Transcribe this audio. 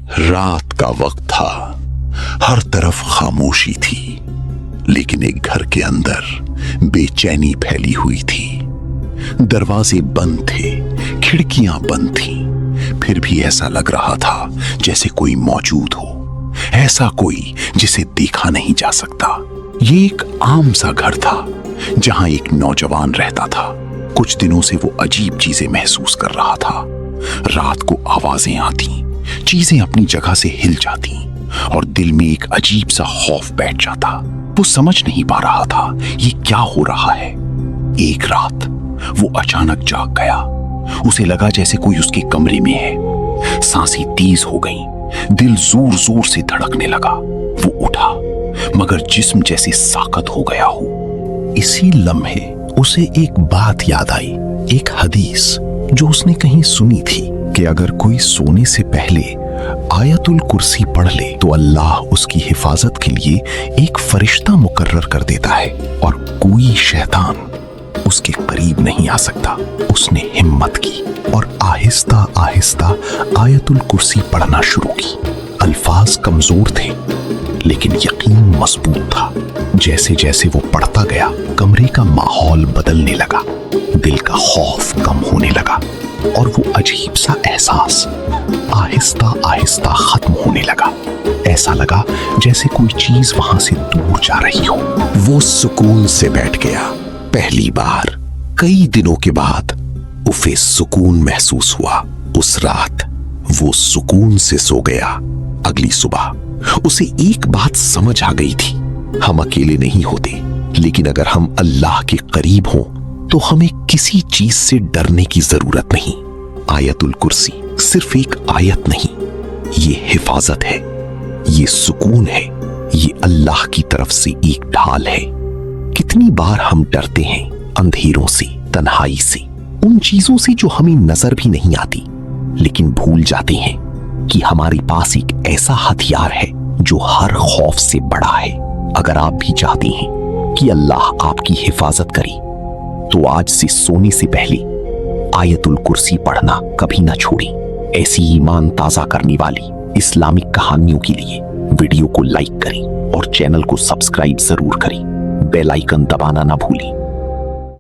रात का वक्त था, हर तरफ खामोशी थी, लेकिन एक घर के अंदर बेचैनी फैली हुई थी। दरवाजे बंद थे, खिड़कियां बंद थीं, फिर भी ऐसा लग रहा था जैसे कोई मौजूद हो, ऐसा कोई जिसे देखा नहीं जा सकता। ये एक आम सा घर था जहां एक नौजवान रहता था। कुछ दिनों से वो अजीब चीजें महसूस कर रहा था। रात को आवाजें आती, चीजें अपनी जगह से हिल जाती और दिल में एक अजीब सा खौफ बैठ जाता। वो समझ नहीं पा रहा था ये क्या हो रहा है। एक रात वो अचानक जाग गया। उसे लगा जैसे कोई उसके कमरे में है। सांसें तेज हो गईं, दिल जोर जोर से धड़कने लगा। वो उठा, मगर जिस्म जैसे साकत हो गया हो। इसी लम्हे उसे एक बात याद आई, एक हदीस जो उसने कहीं सुनी थी कि अगर कोई सोने से पहले आयतुल कुर्सी पढ़ ले तो अल्लाह उसकी हिफाजत के लिए एक फरिश्ता मुकर्रर कर देता है और कोई शैतान उसके करीब नहीं आ सकता। उसने हिम्मत की और आहिस्ता आहिस्ता आयतुल कुर्सी पढ़ना शुरू की। अल्फाज कमजोर थे, लेकिन यकीन मजबूत था। जैसे जैसे वो पढ़ता गया, कमरे का माहौल बदलने लगा। दिल का खौफ कम होने लगा और वो अजीब सा एहसास आहिस्ता आहिस्ता खत्म होने लगा। ऐसा लगा जैसे कोई चीज वहां से दूर जा रही हो। वो सुकून से बैठ गया। पहली बार कई दिनों के बाद उसे सुकून महसूस हुआ। उस रात वो सुकून से सो गया। अगली सुबह उसे एक बात समझ आ गई थी, हम अकेले नहीं होते, लेकिन अगर हम अल्लाह के करीब हों तो हमें किसी चीज से डरने की जरूरत नहीं। आयतुल कुर्सी सिर्फ एक आयत नहीं, ये हिफाजत है, ये सुकून है, ये अल्लाह की तरफ से एक ढाल है। कितनी बार हम डरते हैं अंधेरों से, तन्हाई से, उन चीजों से जो हमें नजर भी नहीं आती, लेकिन भूल जाते हैं कि हमारे पास एक ऐसा हथियार है जो हर खौफ से बड़ा है। अगर आप भी चाहते हैं कि अल्लाह आपकी हिफाजत करे तो आज से सोने से पहले आयतुल कुर्सी पढ़ना कभी ना छोड़ें। ऐसी ईमान ताजा करने वाली इस्लामिक कहानियों के लिए वीडियो को लाइक करें और चैनल को सब्सक्राइब जरूर करें। बेल आइकन दबाना ना भूलें